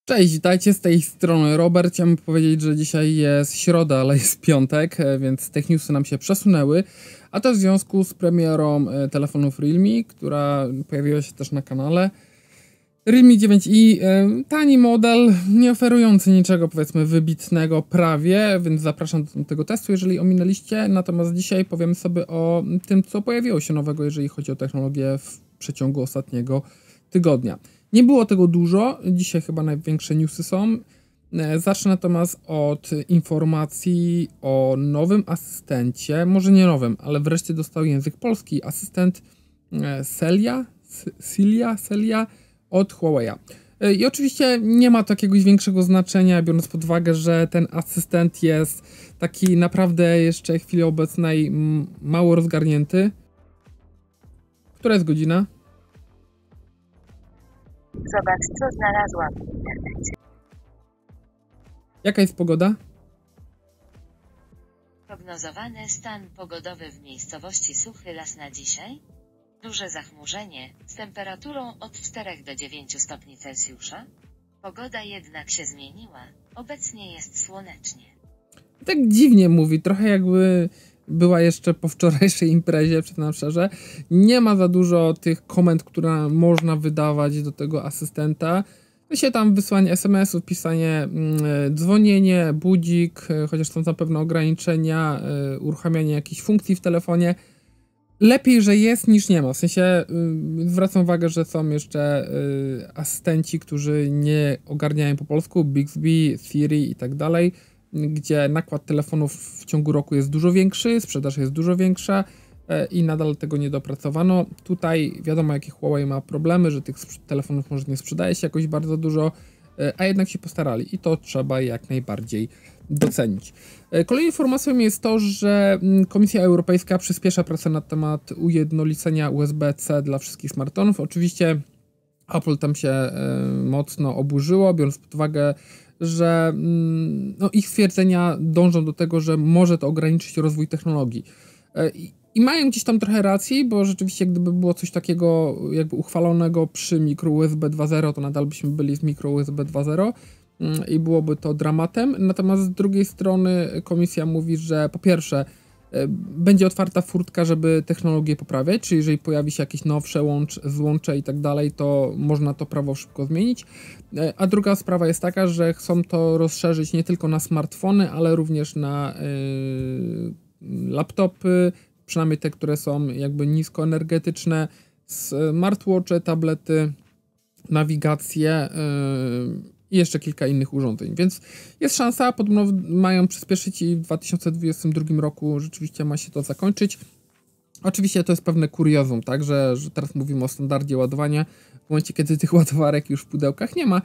Cześć, witajcie, z tej strony Robert. Chciałbym powiedzieć, że dzisiaj jest środa, ale jest piątek, więc te newsy nam się przesunęły. A to w związku z premierą telefonów Realme, która pojawiła się też na kanale. Realme 9i, tani model, nie oferujący niczego powiedzmy wybitnego prawie, więc zapraszam do tego testu, jeżeli ominęliście. Natomiast dzisiaj powiemy sobie o tym, co pojawiło się nowego, jeżeli chodzi o technologię w przeciągu ostatniego tygodnia. Nie było tego dużo, dzisiaj chyba największe newsy są. Zacznę natomiast od informacji o nowym asystencie, może nie nowym, ale wreszcie dostał język polski, asystent Celia od Huawei'a. I oczywiście nie ma to jakiegoś większego znaczenia, biorąc pod uwagę, że ten asystent jest taki naprawdę jeszcze w chwili obecnej mało rozgarnięty. Która jest godzina? Zobacz, co znalazłam w internecie. Jaka jest pogoda? Prognozowany stan pogodowy w miejscowości Suchy Las na dzisiaj? Duże zachmurzenie, z temperaturą od 4 do 9 stopni Celsjusza. Pogoda jednak się zmieniła, obecnie jest słonecznie. Tak dziwnie mówi, trochę jakby była jeszcze po wczorajszej imprezie, przyznam szczerze. Nie ma za dużo tych komend, które można wydawać do tego asystenta. Się tam wysłanie SMS-ów, pisanie, dzwonienie, budzik, chociaż są tam pewne ograniczenia, uruchamianie jakichś funkcji w telefonie. Lepiej, że jest, niż nie ma. W sensie zwracam uwagę, że są jeszcze asystenci, którzy nie ogarniają po polsku, Bixby, Siri i tak dalej, gdzie nakład telefonów w ciągu roku jest dużo większy, sprzedaż jest dużo większa i nadal tego nie dopracowano. Tutaj wiadomo, jakie Huawei ma problemy, że tych telefonów może nie sprzedaje się jakoś bardzo dużo, a jednak się postarali i to trzeba jak najbardziej docenić. Kolejną informacją jest to, że Komisja Europejska przyspiesza pracę na temat ujednolicenia USB-C dla wszystkich smartfonów. Oczywiście Apple tam się mocno oburzyło, biorąc pod uwagę, że no, ich stwierdzenia dążą do tego, że może to ograniczyć rozwój technologii. I mają gdzieś tam trochę racji, bo rzeczywiście gdyby było coś takiego jakby uchwalonego przy mikro USB 2.0, to nadal byśmy byli z mikro USB 2.0 i byłoby to dramatem. Natomiast z drugiej strony komisja mówi, że po pierwsze będzie otwarta furtka, żeby technologię poprawiać, czyli jeżeli pojawi się jakieś nowsze złącze i tak dalej, to można to prawo szybko zmienić. A druga sprawa jest taka, że chcą to rozszerzyć nie tylko na smartfony, ale również na laptopy, przynajmniej te, które są jakby niskoenergetyczne, smartwatche, tablety, nawigację i jeszcze kilka innych urządzeń, więc jest szansa, podobno mają przyspieszyć i w 2022 roku rzeczywiście ma się to zakończyć. Oczywiście to jest pewne kuriozum, tak, że teraz mówimy o standardzie ładowania, w momencie kiedy tych ładowarek już w pudełkach nie ma,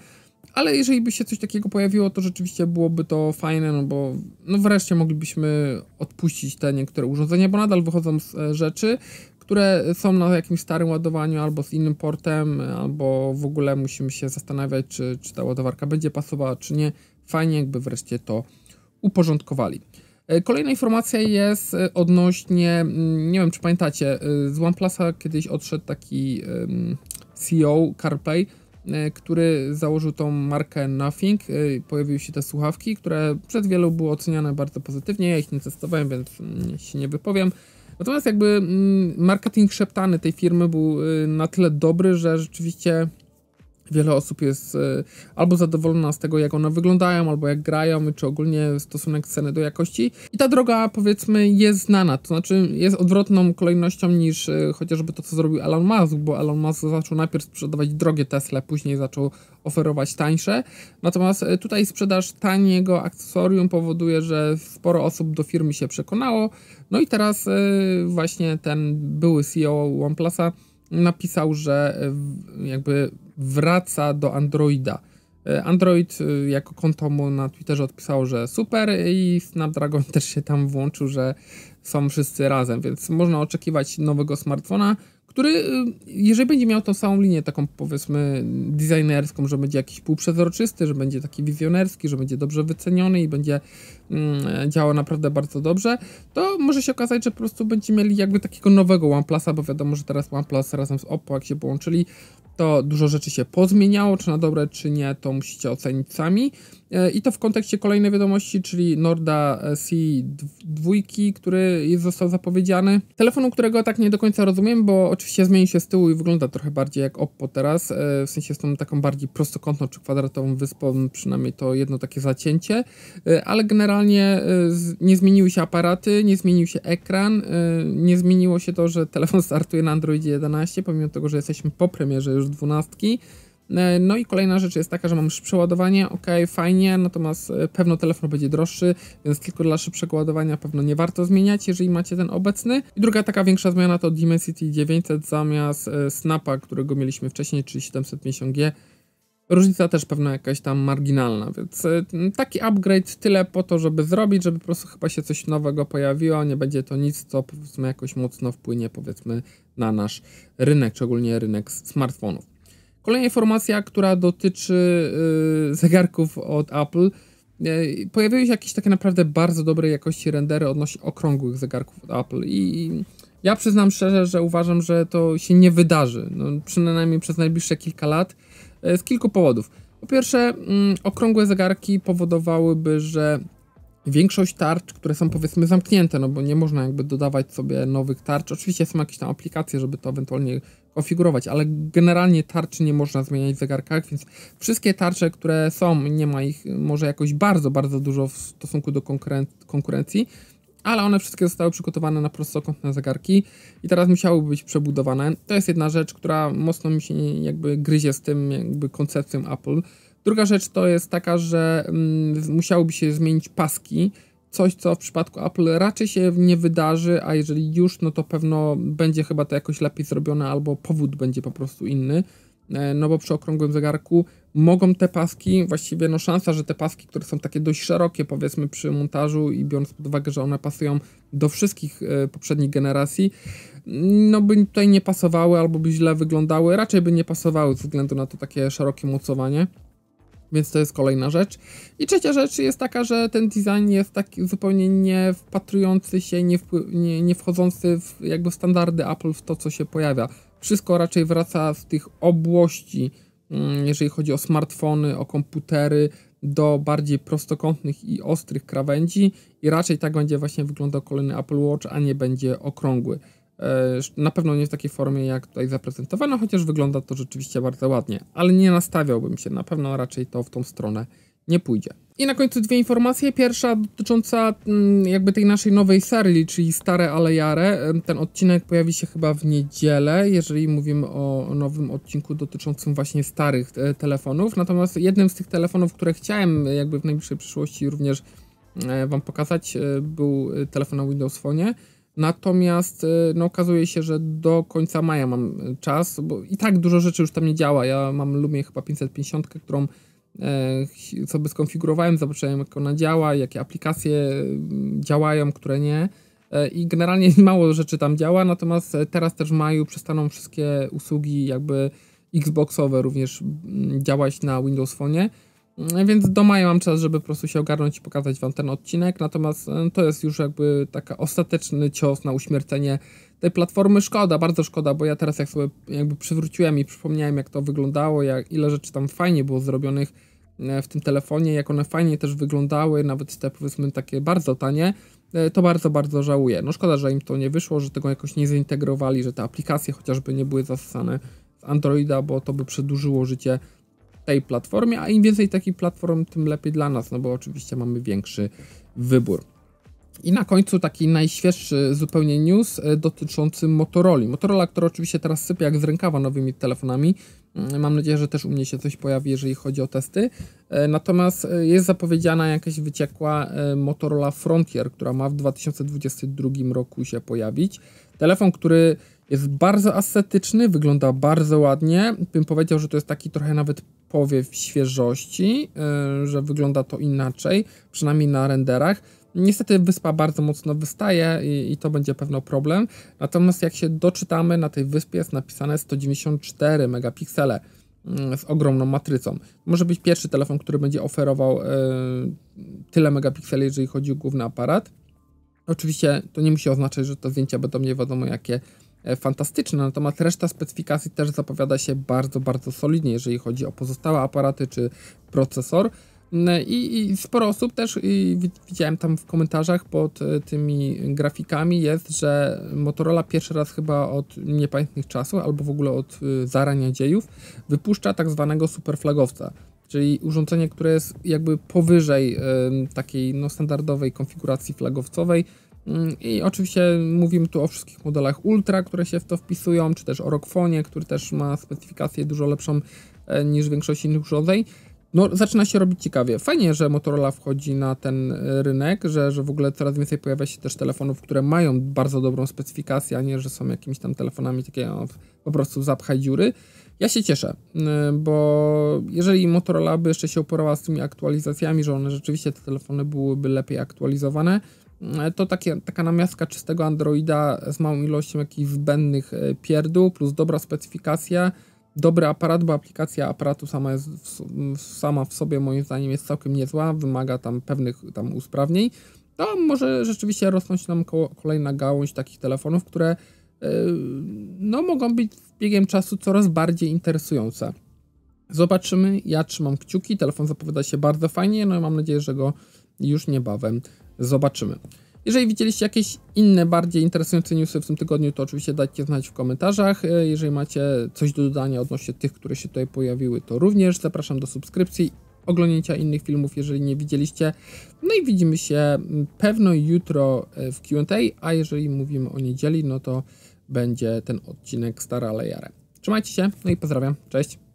ale jeżeli by się coś takiego pojawiło, to rzeczywiście byłoby to fajne, no bo no wreszcie moglibyśmy odpuścić te niektóre urządzenia, bo nadal wychodzą rzeczy, które są na jakimś starym ładowaniu albo z innym portem, albo w ogóle musimy się zastanawiać, czy ta ładowarka będzie pasowała, czy nie. Fajnie jakby wreszcie to uporządkowali. Kolejna informacja jest odnośnie, nie wiem czy pamiętacie, z OnePlusa kiedyś odszedł taki CEO CarPlay, który założył tą markę Nothing. Pojawiły się te słuchawki, które przez wielu było oceniane bardzo pozytywnie. Ja ich nie testowałem, więc się nie wypowiem. Natomiast jakby marketing szeptany tej firmy był na tyle dobry, że rzeczywiście wiele osób jest albo zadowolona z tego, jak one wyglądają, albo jak grają, czy ogólnie stosunek ceny do jakości. I ta droga, powiedzmy, jest znana, to znaczy jest odwrotną kolejnością niż chociażby to, co zrobił Elon Musk, bo Elon Musk zaczął najpierw sprzedawać drogie Tesla, później zaczął oferować tańsze. Natomiast tutaj sprzedaż taniego akcesorium powoduje, że sporo osób do firmy się przekonało. No i teraz właśnie ten były CEO OnePlusa napisał, że jakby wraca do Androida. Android jako konto mu na Twitterze odpisało, że super i Snapdragon też się tam włączył, że są wszyscy razem, więc można oczekiwać nowego smartfona, który jeżeli będzie miał tą samą linię taką powiedzmy designerską, że będzie jakiś półprzezroczysty, że będzie taki wizjonerski, że będzie dobrze wyceniony i będzie działał naprawdę bardzo dobrze, to może się okazać, że po prostu będziemy mieli jakby takiego nowego OnePlusa, bo wiadomo, że teraz OnePlus razem z Oppo, jak się połączyli, to dużo rzeczy się pozmieniało, czy na dobre, czy nie, to musicie ocenić sami. I to w kontekście kolejnej wiadomości, czyli Norda C2, który został zapowiedziany. Telefonu, którego tak nie do końca rozumiem, bo oczywiście zmieni się z tyłu i wygląda trochę bardziej jak Oppo teraz, w sensie z tą taką bardziej prostokątną czy kwadratową wyspą, przynajmniej to jedno takie zacięcie, ale generalnie nie zmieniły się aparaty, nie zmienił się ekran, nie zmieniło się to, że telefon startuje na Androidzie 11, pomimo tego, że jesteśmy po premierze już 12. No i kolejna rzecz jest taka, że mam już przeładowanie, ok, fajnie, natomiast pewno telefon będzie droższy, więc tylko dla szybszego ładowania pewno nie warto zmieniać, jeżeli macie ten obecny. I druga taka większa zmiana to Dimensity 900 zamiast Snapa, którego mieliśmy wcześniej, czyli 750G. Różnica też pewno jakaś tam marginalna, więc taki upgrade tyle po to, żeby zrobić, żeby po prostu chyba się coś nowego pojawiło, nie będzie to nic, co powiedzmy jakoś mocno wpłynie powiedzmy na nasz rynek, szczególnie rynek smartfonów. Kolejna informacja, która dotyczy zegarków od Apple. Pojawiły się jakieś takie naprawdę bardzo dobrej jakości rendery odnośnie okrągłych zegarków od Apple i ja przyznam szczerze, że uważam, że to się nie wydarzy, no, przynajmniej przez najbliższe kilka lat, z kilku powodów. Po pierwsze, okrągłe zegarki powodowałyby, że większość tarcz, które są powiedzmy zamknięte, no bo nie można jakby dodawać sobie nowych tarcz. Oczywiście są jakieś tam aplikacje, żeby to ewentualnie konfigurować, ale generalnie tarczy nie można zmieniać w zegarkach, więc wszystkie tarcze, które są, nie ma ich może jakoś bardzo, bardzo dużo w stosunku do konkurencji, ale one wszystkie zostały przygotowane na prostokątne zegarki i teraz musiałyby być przebudowane. To jest jedna rzecz, która mocno mi się jakby gryzie z tym jakby koncepcją Apple. Druga rzecz to jest taka, że musiałoby się zmienić paski, coś co w przypadku Apple raczej się nie wydarzy, a jeżeli już, no to pewno będzie chyba to jakoś lepiej zrobione albo powód będzie po prostu inny, no bo przy okrągłym zegarku mogą te paski, właściwie no szansa, że te paski, które są takie dość szerokie powiedzmy przy montażu i biorąc pod uwagę, że one pasują do wszystkich poprzednich generacji, no by tutaj nie pasowały albo by źle wyglądały, raczej by nie pasowały ze względu na to takie szerokie mocowanie. Więc to jest kolejna rzecz. I trzecia rzecz jest taka, że ten design jest taki zupełnie nie wpatrujący się, nie wchodzący w jakby standardy Apple w to, co się pojawia. Wszystko raczej wraca z tych obłości, jeżeli chodzi o smartfony, o komputery, do bardziej prostokątnych i ostrych krawędzi i raczej tak będzie właśnie wyglądał kolejny Apple Watch, a nie będzie okrągły. Na pewno nie w takiej formie jak tutaj zaprezentowano, chociaż wygląda to rzeczywiście bardzo ładnie, ale nie nastawiałbym się, na pewno raczej to w tą stronę nie pójdzie. I na końcu dwie informacje. Pierwsza dotycząca jakby tej naszej nowej serii, czyli Stare ale Jare. Ten odcinek pojawi się chyba w niedzielę, jeżeli mówimy o nowym odcinku dotyczącym właśnie starych telefonów. Natomiast jednym z tych telefonów, które chciałem jakby w najbliższej przyszłości również wam pokazać, był telefon na Windows Phone. Natomiast no, okazuje się, że do końca maja mam czas, bo i tak dużo rzeczy już tam nie działa. Ja mam Lumie chyba 550, którą sobie skonfigurowałem, zobaczyłem jak ona działa, jakie aplikacje działają, które nie. I generalnie mało rzeczy tam działa, natomiast teraz też w maju przestaną wszystkie usługi jakby Xboxowe również działać na Windows Phone. Więc do maja mam czas, żeby po prostu się ogarnąć i pokazać wam ten odcinek, natomiast to jest już jakby taka ostateczny cios na uśmiercenie tej platformy. Szkoda, bardzo szkoda, bo ja teraz jak sobie jakby przywróciłem i przypomniałem jak to wyglądało, ile rzeczy tam fajnie było zrobionych w tym telefonie, jak one fajnie też wyglądały, nawet te powiedzmy takie bardzo tanie, to bardzo, bardzo żałuję. No szkoda, że im to nie wyszło, że tego jakoś nie zintegrowali, że te aplikacje chociażby nie były zasysane z Androida, bo to by przedłużyło życie tej platformie, a im więcej takich platform, tym lepiej dla nas, no bo oczywiście mamy większy wybór. I na końcu taki najświeższy zupełnie news dotyczący Motorola. Motorola, która oczywiście teraz sypie jak z rękawa nowymi telefonami. Mam nadzieję, że też u mnie się coś pojawi, jeżeli chodzi o testy. Natomiast jest zapowiedziana jakaś wyciekła Motorola Frontier, która ma w 2022 roku się pojawić. Telefon, który jest bardzo estetyczny, wygląda bardzo ładnie. Bym powiedział, że to jest taki trochę nawet powiew świeżości, że wygląda to inaczej, przynajmniej na renderach. Niestety wyspa bardzo mocno wystaje i to będzie pewno problem. Natomiast jak się doczytamy, na tej wyspie jest napisane 194 megapiksele z ogromną matrycą. Może być pierwszy telefon, który będzie oferował tyle megapikseli, jeżeli chodzi o główny aparat. Oczywiście to nie musi oznaczać, że te zdjęcia będą nie wiadomo jakie fantastyczne, natomiast reszta specyfikacji też zapowiada się bardzo, bardzo solidnie, jeżeli chodzi o pozostałe aparaty czy procesor. I sporo osób też widziałem tam w komentarzach pod tymi grafikami jest, że Motorola pierwszy raz chyba od niepamiętnych czasów, albo w ogóle od zarania dziejów, wypuszcza tak zwanego superflagowca, czyli urządzenie, które jest jakby powyżej takiej standardowej konfiguracji flagowcowej. I oczywiście mówimy tu o wszystkich modelach Ultra, które się w to wpisują, czy też o ROG-Phone'ie, który też ma specyfikację dużo lepszą niż większość innych urządzeń. No, zaczyna się robić ciekawie. Fajnie, że Motorola wchodzi na ten rynek, że w ogóle coraz więcej pojawia się też telefonów, które mają bardzo dobrą specyfikację, a nie, że są jakimiś tam telefonami takie po prostu zapchaj dziury. Ja się cieszę, bo jeżeli Motorola by jeszcze się uporała z tymi aktualizacjami, że one rzeczywiście te telefony byłyby lepiej aktualizowane, to taka namiastka czystego Androida z małą ilością jakichś zbędnych pierdół, plus dobra specyfikacja, dobry aparat, bo aplikacja aparatu sama w sobie moim zdaniem jest całkiem niezła, wymaga tam pewnych usprawnień, to może rzeczywiście rosnąć nam kolejna gałąź takich telefonów, które mogą być z biegiem czasu coraz bardziej interesujące. Zobaczymy, ja trzymam kciuki, telefon zapowiada się bardzo fajnie, no i mam nadzieję, że go już niebawem zobaczymy. Jeżeli widzieliście jakieś inne, bardziej interesujące newsy w tym tygodniu, to oczywiście dajcie znać w komentarzach. Jeżeli macie coś do dodania odnośnie tych, które się tutaj pojawiły, to również zapraszam do subskrypcji, oglądnięcia innych filmów, jeżeli nie widzieliście. No i widzimy się pewno jutro w Q&A, a jeżeli mówimy o niedzieli, no to będzie ten odcinek Stara ale Jare. Trzymajcie się, no i pozdrawiam, cześć!